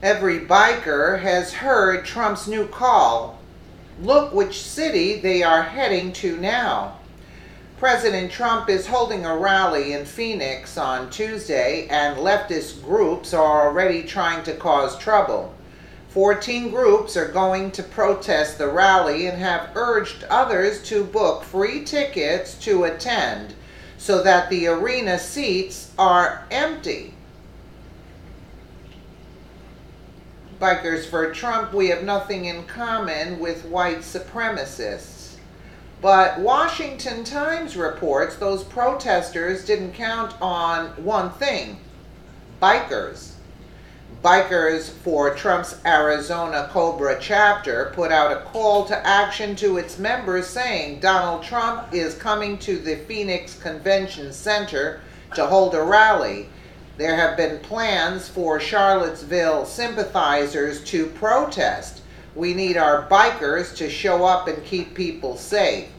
Every biker has heard Trump's new call. Look which city they are heading to now. President Trump is holding a rally in Phoenix on Tuesday, and leftist groups are already trying to cause trouble. 14 groups are going to protest the rally and have urged others to book free tickets to attend so that the arena seats are empty. Bikers for Trump, we have nothing in common with white supremacists. But Washington Times reports those protesters didn't count on one thing: bikers. Bikers for Trump's Arizona Cobra chapter put out a call to action to its members saying Donald Trump is coming to the Phoenix Convention Center to hold a rally. There have been plans for Charlottesville sympathizers to protest. We need our bikers to show up and keep people safe.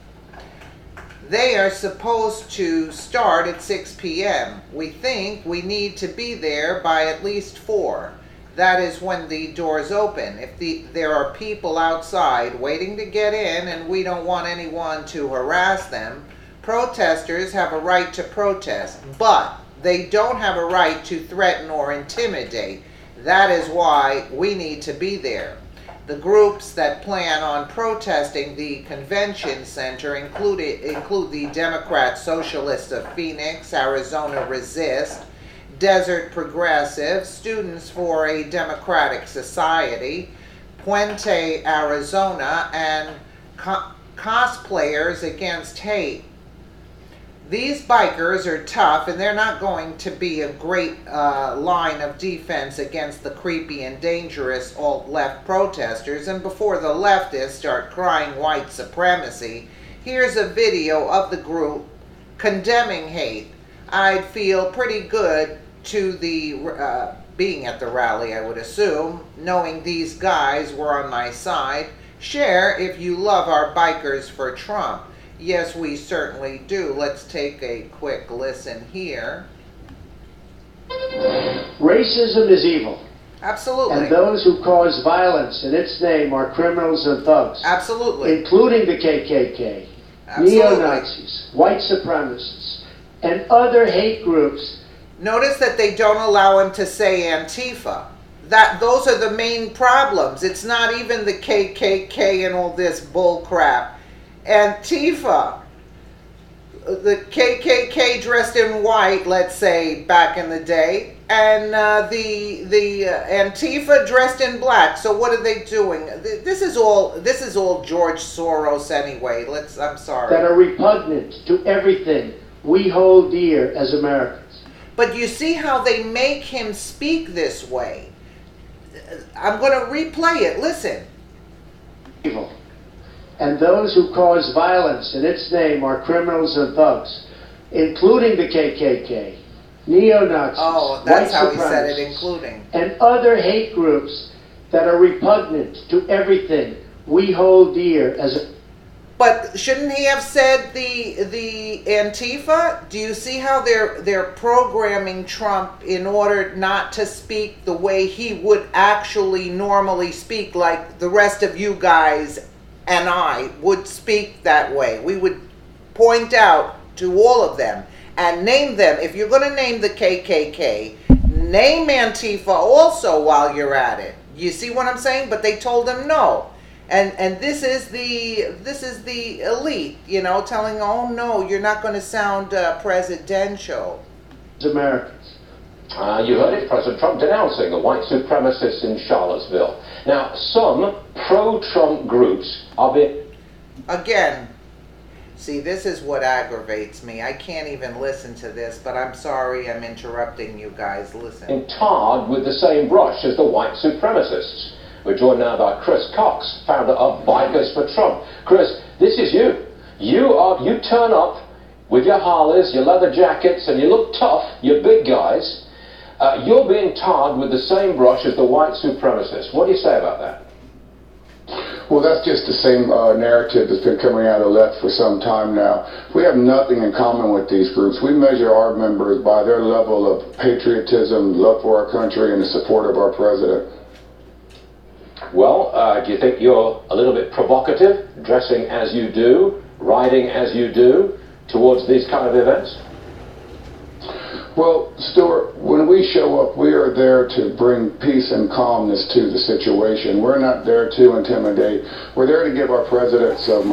They are supposed to start at 6 p.m. We think we need to be there by at least 4. That is when the doors open. If there are people outside waiting to get in and we don't want anyone to harass them, protesters have a right to protest, but they don't have a right to threaten or intimidate. That is why we need to be there. The groups that plan on protesting the convention center include the Democrat Socialists of Phoenix, Arizona Resist, Desert Progressive, Students for a Democratic Society, Puente, Arizona, and Cosplayers Against Hate. These bikers are tough, and they're not going to be a great line of defense against the creepy and dangerous alt-left protesters. And before the leftists start crying white supremacy, here's a video of the group condemning hate. I'd feel pretty good to the being at the rally, I would assume, knowing these guys were on my side. Share if you love our bikers for Trump. Yes, we certainly do. Let's take a quick listen here. Racism is evil. Absolutely. And those who cause violence in its name are criminals and thugs. Absolutely. Including the KKK, Absolutely. neo-Nazis, white supremacists, and other hate groups. Notice that they don't allow him to say Antifa. Those are the main problems. It's not even the KKK and all this bull crap. Antifa, the KKK dressed in white, let's say, back in the day, and the Antifa dressed in black. So what are they doing? This is all George Soros anyway. I'm sorry. That are repugnant to everything we hold dear as Americans. But you see how they make him speak this way. I'm going to replay it. Listen. Evil. And those who cause violence in its name are criminals and thugs, including the KKK, neo-Nazis, that's white how he said it, supremacists, including, and other hate groups that are repugnant to everything we hold dear as a... But shouldn't he have said the Antifa? Do you see how they're programming Trump in order not to speak the way he would actually normally speak, like the rest of you guys and I would speak that way? We would point out to all of them and name them. If you're going to name the KKK, name Antifa also while you're at it. You see what I'm saying? But they told him no. And this is the elite, you know, telling, oh no, you're not going to sound presidential. Americans. You heard it, President Trump denouncing the white supremacists in Charlottesville. Now, some pro-Trump groups are being... Again, see, this is what aggravates me. I can't even listen to this, but I'm sorry I'm interrupting you guys. Listen. ...tarred with the same brush as the white supremacists. We're joined now by Chris Cox, founder of Bikers for Trump. Chris, this is you. You turn up with your Harleys, your leather jackets, and you look tough, you're big guys. You're being tarred with the same brush as the white supremacists. What do you say about that? Well, that's just the same narrative that's been coming out of the left for some time now. We have nothing in common with these groups. We measure our members by their level of patriotism, love for our country, and the support of our president. Well, do you think you're a little bit provocative, dressing as you do, riding as you do, towards these kind of events? Well, Stuart, when we show up, we are there to bring peace and calmness to the situation. We're not there to intimidate. We're there to give our president some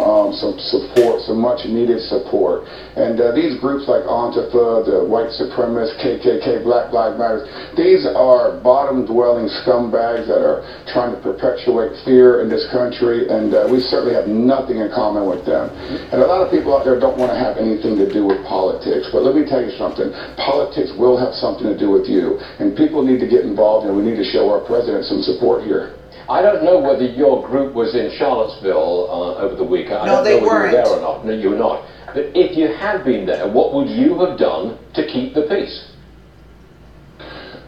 support, some much-needed support. And these groups like Antifa, the white supremacists, KKK, Black Lives Matter, these are bottom-dwelling scumbags that are trying to perpetuate fear in this country, and we certainly have nothing in common with them. And a lot of people out there don't want to have anything to do with politics, but let me tell you something. Politics will have something to do with you, and people need to get involved, and we need to show our president some support here. I don't know whether your group was in Charlottesville over the weekend. I No, don't they know whether you were weren't. there or not. No, you were not. But if you had been there, what would you have done to keep the peace?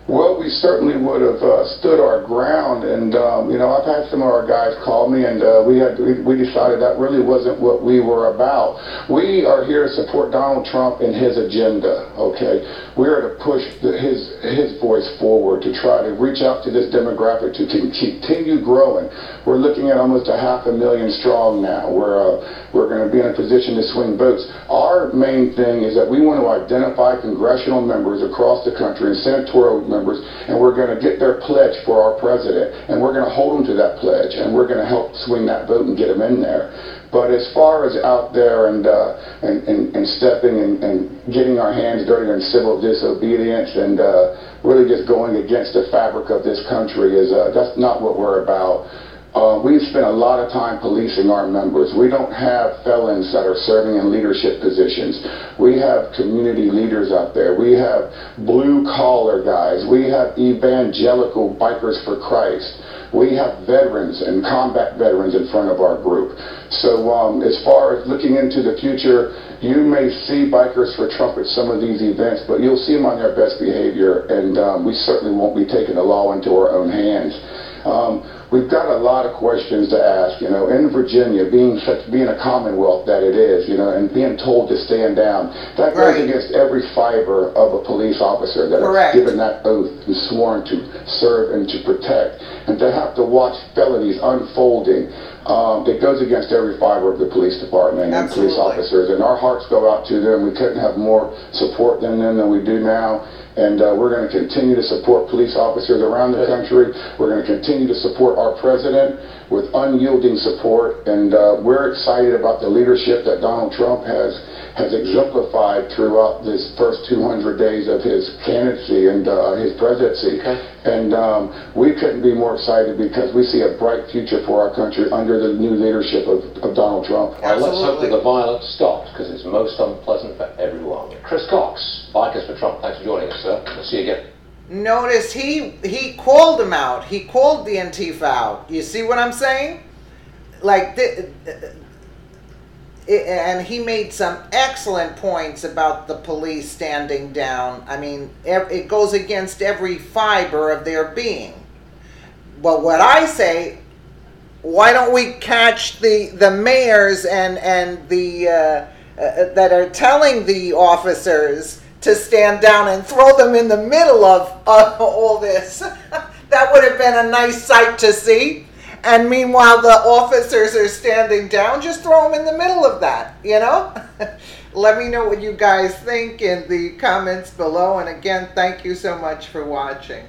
Well, we certainly would have stood our ground, and you know, I've had some of our guys call me, and we decided that really wasn't what we were about. We are here to support Donald Trump and his agenda. Okay, we are to push his voice forward to try to reach out to this demographic to continue growing. We're looking at almost 500,000 strong now. We're going to be in a position to swing votes. Our main thing is that we want to identify congressional members across the country and senatorial members, and we're going to get their pledge for our president, and we're going to hold them to that pledge, and we're going to help swing that vote and get them in there. But as far as out there and stepping and getting our hands dirty in civil disobedience and really just going against the fabric of this country, that's not what we're about. We've spent a lot of time policing our members. We don't have felons that are serving in leadership positions. We have community leaders out there. We have blue-collar guys. We have evangelical Bikers for Christ. We have veterans and combat veterans in front of our group. So as far as looking into the future, you may see Bikers for Trump at some of these events, but you'll see them on their best behavior, and we certainly won't be taking the law into our own hands. We've got a lot of questions to ask, you know, in Virginia, being a commonwealth that it is, you know, and being told to stand down, that goes against every fiber of a police officer that has given that oath and sworn to serve and to protect, and to have to watch felonies unfolding. It goes against every fiber of the police department and police officers, and our hearts go out to them. We couldn't have more support than them than we do now. And we're going to continue to support police officers around the country. We're going to continue to support our president with unyielding support. And we're excited about the leadership that Donald Trump has exemplified throughout this first 200 days of his candidacy and his presidency. And we couldn't be more excited because we see a bright future for our country under the new leadership of Donald Trump. Well, let's hope that the violence stops, because it's most unpleasant for everyone. Chris Cox, Bikers for Trump, thanks for joining us, sir. We'll see you again. Notice he called him out. He called the Antifa out. You see what I'm saying? Like, and he made some excellent points about the police standing down. I mean, it goes against every fiber of their being. But what I say, why don't we catch the mayors and the that are telling the officers to stand down and throw them in the middle of all this? That would have been a nice sight to see. And meanwhile, the officers are standing down. Just throw them in the middle of that, you know? Let me know what you guys think in the comments below. And again, thank you so much for watching.